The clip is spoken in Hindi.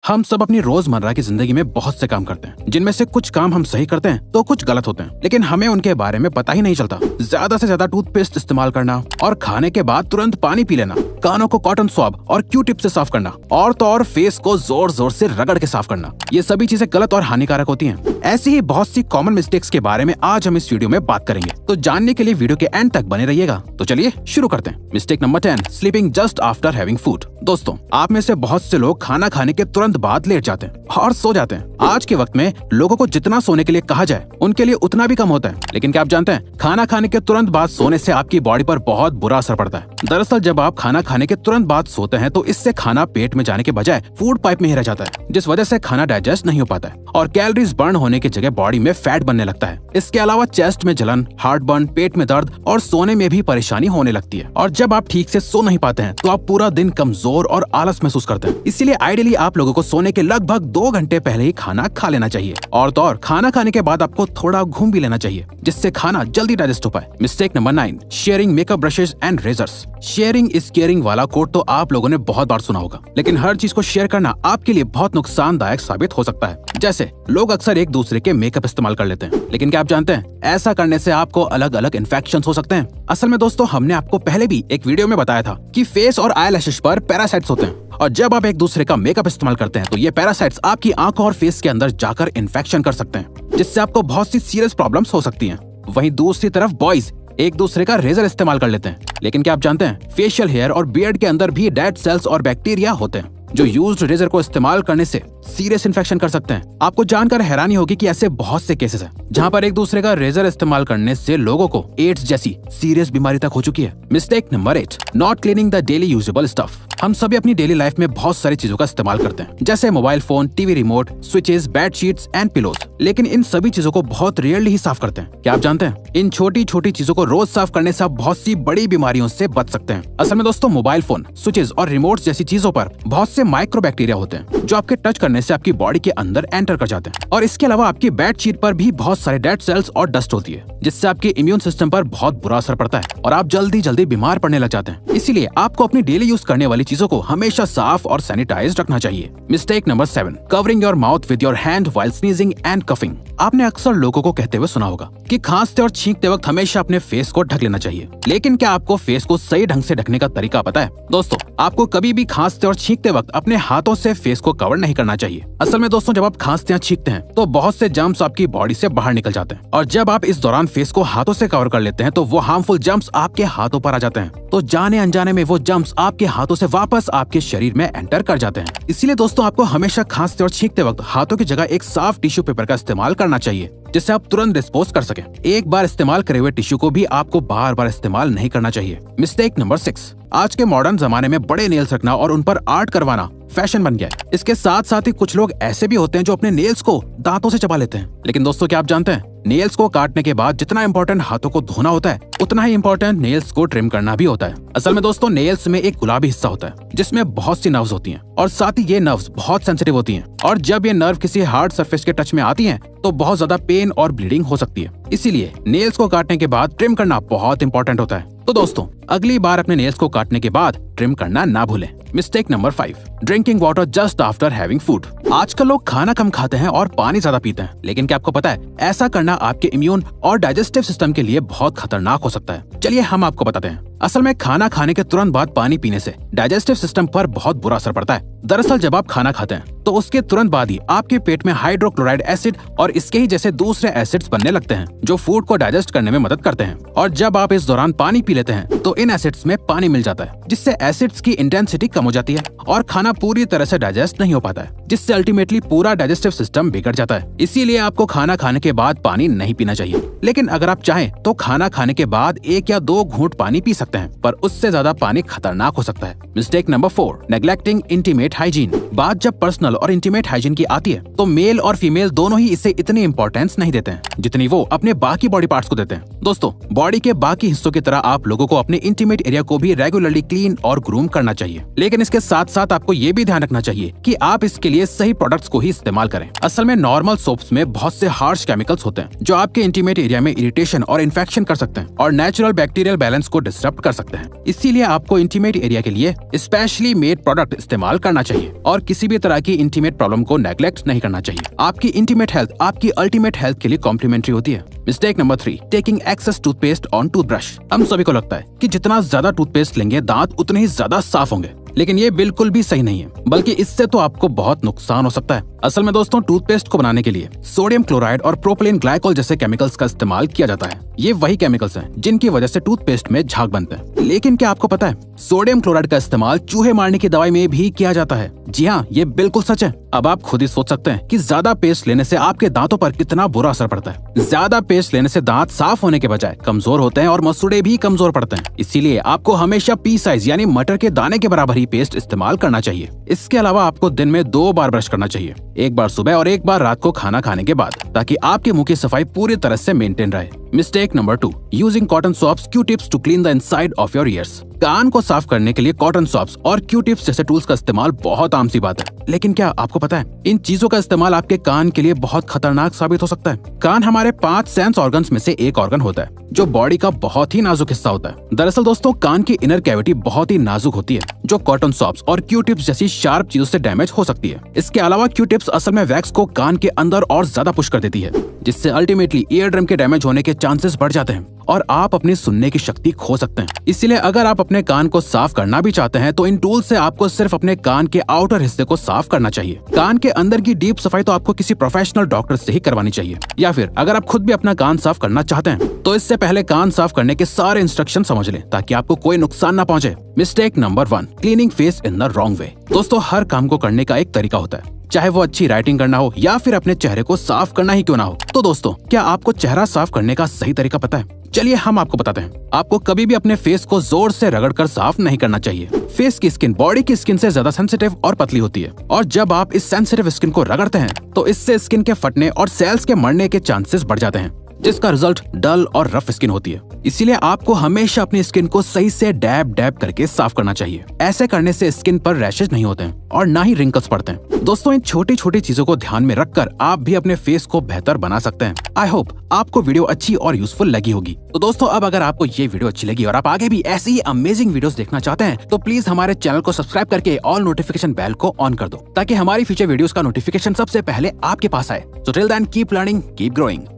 हम सब अपनी रोजमर्रा की जिंदगी में बहुत से काम करते हैं, जिनमें से कुछ काम हम सही करते हैं तो कुछ गलत होते हैं, लेकिन हमें उनके बारे में पता ही नहीं चलता। ज्यादा से ज्यादा टूथपेस्ट इस्तेमाल करना और खाने के बाद तुरंत पानी पी लेना, कानों को कॉटन स्वैब और क्यू टिप से साफ करना और तो और फेस को जोर जोर से रगड़ के साफ करना, ये सभी चीजें गलत और हानिकारक होती हैं। ऐसी ही बहुत सी कॉमन मिस्टेक्स के बारे में आज हम इस वीडियो में बात करेंगे, तो जानने के लिए वीडियो के एंड तक बने रहिएगा। तो चलिए शुरू करते हैं। Mistake number 10, sleeping just after having food. दोस्तों, आप में से बहुत से लोग खाना खाने के तुरंत बाद लेट जाते हैं और सो जाते हैं। आज के वक्त में लोगों को जितना सोने के लिए कहा जाए उनके लिए उतना भी कम होता है, लेकिन क्या आप जानते हैं, खाना खाने के तुरंत बाद सोने से आपकी बॉडी पर बहुत बुरा असर पड़ता है। दरअसल जब आप खाना खाने के तुरंत बाद सोते हैं तो इससे खाना पेट में जाने के बजाय फूड पाइप में ही रह जाता है, जिस वजह से खाना डाइजेस्ट नहीं हो पाता है और कैलोरीज बर्न होने की जगह बॉडी में फैट बनने लगता है। इसके अलावा चेस्ट में जलन, हार्ट बर्न, पेट में दर्द और सोने में भी परेशानी होने लगती है। और जब आप ठीक से सो नहीं पाते हैं तो आप पूरा दिन कमजोर और आलस महसूस करते हैं। इसीलिए आइडियली आप लोगों को सोने के लगभग 2 घंटे पहले ही खाना खा लेना चाहिए और तो और खाना खाने के बाद आपको थोड़ा घूम भी लेना चाहिए, जिससे खाना जल्दी डाइजेस्ट हो पाए। Mistake number 9, sharing makeup brushes and razors. Sharing is caring वाला कोट तो आप लोगों ने बहुत बार सुना होगा, लेकिन हर चीज को शेयर करना आपके लिए बहुत नुकसानदायक साबित हो सकता है। जैसे लोग अक्सर एक दूसरे के मेकअप इस्तेमाल कर लेते हैं, लेकिन क्या आप जानते हैं, ऐसा करने से आपको अलग अलग इन्फेक्शंस हो सकते हैं। असल में दोस्तों, हमने आपको पहले भी एक वीडियो में बताया था कि फेस और आईलैशेस पर पैरासाइट्स होते हैं और जब आप एक दूसरे का मेकअप इस्तेमाल करते हैं तो ये पैरासाइट्स आपकी आंखों और फेस के अंदर जाकर इन्फेक्शन कर सकते हैं, जिससे आपको बहुत सी सीरियस प्रॉब्लम्स हो सकती हैं। वहीं दूसरी तरफ बॉयज एक दूसरे का रेजर इस्तेमाल कर लेते हैं, लेकिन क्या आप जानते हैं, फेशियल हेयर और बियर्ड के अंदर भी डेड सेल्स और बैक्टीरिया होते हैं जो यूज्ड रेजर को इस्तेमाल करने से सीरियस इन्फेक्शन कर सकते हैं। आपको जानकर हैरानी होगी कि ऐसे बहुत से केसेस हैं जहां पर एक दूसरे का रेजर इस्तेमाल करने से लोगों को एड्स जैसी सीरियस बीमारी तक हो चुकी है। Mistake number 8, not cleaning the daily usable stuff. हम सभी अपनी डेली लाइफ में बहुत सारी चीजों का इस्तेमाल करते हैं, जैसे mobile phone, TV remote, switches, bed sheets and pillows, लेकिन इन सभी चीजों को बहुत रेयरली ही साफ करते हैं। क्या आप जानते हैं, इन छोटी छोटी चीजों को रोज साफ करने से आप बहुत सी बड़ी बीमारियों से बच सकते हैं। असल में दोस्तों, मोबाइल फोन, स्विचेस और रिमोट जैसी चीजों पर बहुत से माइक्रोबैक्टीरिया होते हैं जो आपके टच करने से आपकी बॉडी के अंदर एंटर कर जाते हैं। और इसके अलावा आपकी बेड शीट पर भी बहुत सारे डेड सेल्स और डस्ट होती है, जिससे आपके इम्यून सिस्टम पर बहुत बुरा असर पड़ता है और आप जल्दी जल्दी बीमार पड़ने लग जाते हैं। इसीलिए आपको अपनी डेली यूज करने वाली चीजों को हमेशा साफ और सैनिटाइज रखना चाहिए। Mistake number 7, covering your mouth with your hand while sneezing and coughing. आपने अक्सर लोगों को कहते हुए सुना होगा कि खांसते और छींकते वक्त हमेशा अपने फेस को ढक लेना चाहिए, लेकिन क्या आपको फेस को सही ढंग से ढकने का तरीका पता है? दोस्तों, आपको कभी भी खांसते और छींकते वक्त अपने हाथों से फेस को कवर नहीं करना चाहिए। असल में दोस्तों, जब आप खांसते या छींकते हैं तो बहुत से जर्म्स आपकी बॉडी से बाहर निकल जाते हैं और जब आप इस दौरान फेस को हाथों से कवर कर लेते हैं तो वो हार्मफुल जर्म्स आपके हाथों पर आ जाते हैं, तो जाने अनजाने में वो जर्म्स आपके हाथों से वापस आपके शरीर में एंटर कर जाते हैं। इसीलिए दोस्तों, आपको हमेशा खांसते और छींकते वक्त हाथों की जगह एक साफ टिश्यू पेपर का इस्तेमाल करना चाहिए, जिससे आप तुरंत डिस्पोज कर सकें। एक बार इस्तेमाल करे हुए टिश्यू को भी आपको बार बार इस्तेमाल नहीं करना चाहिए। मिस्टेक नंबर 6, आज के मॉडर्न जमाने में बड़े नेल्स रखना और उन पर आर्ट करवाना फैशन बन गया है। इसके साथ साथ ही कुछ लोग ऐसे भी होते हैं जो अपने नेल्स को दांतों से चबा लेते हैं, लेकिन दोस्तों, क्या आप जानते हैं, नेल्स को काटने के बाद जितना इम्पोर्टेंट हाथों को धोना होता है, उतना ही इम्पोर्टेंट नेल्स को ट्रिम करना भी होता है। असल में दोस्तों, नेल्स में एक गुलाबी हिस्सा होता है जिसमें बहुत सी नर्व्स होती हैं और साथ ही ये नर्व्स बहुत सेंसिटिव होती हैं और जब ये नर्व किसी हार्ड सरफेस के टच में आती हैं तो बहुत ज्यादा पेन और ब्लीडिंग हो सकती है। इसीलिए नेल्स को काटने के बाद ट्रिम करना बहुत इंपॉर्टेंट होता है। तो दोस्तों, अगली बार अपने नेल्स को काटने के बाद ट्रिम करना ना भूलें। Mistake number 5, drinking water just after having food. आजकल लोग खाना कम खाते हैं और पानी ज्यादा पीते हैं, लेकिन क्या आपको पता है, ऐसा करना आपके इम्यून और डाइजेस्टिव सिस्टम के लिए बहुत खतरनाक हो सकता है। चलिए हम आपको बताते हैं। असल में खाना खाने के तुरंत बाद पानी पीने से डाइजेस्टिव सिस्टम पर बहुत बुरा असर पड़ता है। दरअसल जब आप खाना खाते हैं तो उसके तुरंत बाद ही आपके पेट में हाइड्रोक्लोराइड एसिड और इसके ही जैसे दूसरे एसिड्स बनने लगते हैं जो फूड को डाइजेस्ट करने में मदद करते हैं। और जब आप इस दौरान पानी पी लेते हैं तो इन एसिड्स में पानी मिल जाता है, जिससे एसिड्स की इंटेंसिटी कम हो जाती है और खाना पूरी तरह से डाइजेस्ट नहीं हो पाता है, जिससे अल्टीमेटली पूरा डाइजेस्टिव सिस्टम बिगड़ जाता है। इसीलिए आपको खाना खाने के बाद पानी नहीं पीना चाहिए, लेकिन अगर आप चाहें तो खाना खाने के बाद 1 या 2 घूंट पानी पी सकते हैं, पर उससे ज्यादा पानी खतरनाक हो सकता है। Mistake number 4, neglecting intimate hygiene. बात जब पर्सनल और इंटीमेट हाइजीन की आती है तो मेल और फीमेल दोनों ही इसे इतनी इंपॉर्टेंस नहीं देते हैं जितनी वो अपने बाकी बॉडी पार्ट्स को देते हैं। दोस्तों, बॉडी के बाकी हिस्सों की तरह आप लोगों को अपने इंटीमेट एरिया को भी रेगुलरली क्लीन और ग्रूम करना चाहिए, लेकिन इसके साथ साथ आपको ये भी ध्यान रखना चाहिए कि आप इसके लिए सही प्रोडक्ट्स को ही इस्तेमाल करें। असल में नॉर्मल सोप्स में बहुत से हार्श केमिकल्स होते हैं जो आपके इंटीमेट एरिया में इरिटेशन और इन्फेक्शन कर सकते हैं और नेचुरल बैक्टीरियल बैलेंस को डिस्टर्ब कर सकते हैं। इसीलिए आपको इंटीमेट एरिया के लिए स्पेशली मेड प्रोडक्ट इस्तेमाल करना चाहिए और किसी भी तरह की इंटीमेट प्रॉब्लम को नेग्लेक्ट नहीं करना चाहिए। आपकी इंटीमेट हेल्थ आपकी अल्टीमेट हेल्थ के लिए कॉम्प्लीमेंट्री होती है। Mistake number 3, taking excess toothpaste on toothbrush. हम सभी को लगता है कि जितना ज्यादा टूथपेस्ट लेंगे दांत उतने ही ज्यादा साफ होंगे, लेकिन ये बिल्कुल भी सही नहीं है, बल्कि इससे तो आपको बहुत नुकसान हो सकता है। असल में दोस्तों, टूथपेस्ट को बनाने के लिए सोडियम क्लोराइड और प्रोपिलीन ग्लाइकोल जैसे केमिकल्स का इस्तेमाल किया जाता है। ये वही केमिकल्स हैं जिनकी वजह से टूथपेस्ट में झाग बनते हैं। लेकिन क्या आपको पता है, सोडियम क्लोराइड का इस्तेमाल चूहे मारने की दवाई में भी किया जाता है। जी हाँ, ये बिल्कुल सच है। अब आप खुद ही सोच सकते हैं कि ज्यादा पेस्ट लेने से आपके दांतों पर कितना बुरा असर पड़ता है। ज्यादा पेस्ट लेने से दांत साफ होने के बजाय कमजोर होते हैं और मसूड़े भी कमजोर पड़ते हैं। इसीलिए आपको हमेशा पी साइज यानी मटर के दाने के बराबर ही पेस्ट इस्तेमाल करना चाहिए। इसके अलावा आपको दिन में 2 बार ब्रश करना चाहिए, एक बार सुबह और एक बार रात को खाना खाने के बाद, ताकि आपके मुंह की सफाई पूरी तरह से मेंटेन रहे। Mistake number 2, using cotton swabs, Q tips to clean the inside of your ears. कान को साफ करने के लिए कॉटन स्वॉप्स और क्यू-टिप्स जैसे टूल्स का इस्तेमाल बहुत आम सी बात है, लेकिन क्या आपको पता है इन चीजों का इस्तेमाल आपके कान के लिए बहुत खतरनाक साबित हो सकता है। कान हमारे 5 सेंस ऑर्गन्स में से एक ऑर्गन होता है जो बॉडी का बहुत ही नाजुक हिस्सा होता है। दरअसल दोस्तों, कान की इनर कैविटी बहुत ही नाजुक होती है जो कॉटन स्वॉप्स और क्यू-टिप्स जैसी शार्प चीजों से डैमेज हो सकती है। इसके अलावा क्यू-टिप्स असल में वैक्स को कान के अंदर और ज्यादा पुश कर देती है, जिससे अल्टीमेटली ईयर ड्रम के डैमेज होने के चांसेस बढ़ जाते हैं और आप अपनी सुनने की शक्ति खो सकते हैं। इसीलिए अगर आप अपने कान को साफ करना भी चाहते हैं तो इन टूल से आपको सिर्फ अपने कान के आउटर हिस्से को साफ करना चाहिए। कान के अंदर की डीप सफाई तो आपको किसी प्रोफेशनल डॉक्टर से ही करवानी चाहिए, या फिर अगर आप खुद भी अपना कान साफ करना चाहते हैं तो इससे पहले कान साफ करने के सारे इंस्ट्रक्शन समझ लें ताकि आपको कोई नुकसान ना पहुंचे। Mistake number 1, cleaning face in the wrong way. दोस्तों, हर काम को करने का एक तरीका होता है, चाहे वो अच्छी राइटिंग करना हो या फिर अपने चेहरे को साफ करना ही क्यों ना हो। तो दोस्तों, क्या आपको चेहरा साफ करने का सही तरीका पता है? चलिए हम आपको बताते हैं। आपको कभी भी अपने फेस को जोर से रगड़कर साफ नहीं करना चाहिए। फेस की स्किन बॉडी की स्किन से ज्यादा सेंसिटिव और पतली होती है, और जब आप इस सेंसिटिव स्किन को रगड़ते हैं तो इससे स्किन के फटने और सेल्स के मरने के चांसेस बढ़ जाते हैं, जिसका रिजल्ट डल और रफ स्किन होती है। इसीलिए आपको हमेशा अपनी स्किन को सही से डैब डैब करके साफ करना चाहिए। ऐसे करने से स्किन पर रैशेज नहीं होते हैं और ना ही रिंकल्स पड़ते हैं। दोस्तों, इन छोटी छोटी चीजों को ध्यान में रखकर आप भी अपने फेस को बेहतर बना सकते हैं। आई होप आपको वीडियो अच्छी और यूजफुल लगी होगी। तो दोस्तों, अब अगर आपको ये वीडियो अच्छी लगी और आप आगे भी ऐसी ही अमेजिंग वीडियोस देखना चाहते हैं तो प्लीज हमारे चैनल को सब्सक्राइब करके ऑल नोटिफिकेशन बेल को ऑन कर दो, ताकि हमारी फ्यूचर वीडियोस का नोटिफिकेशन सबसे पहले आपके पास आए। So till then, keep learning, keep growing.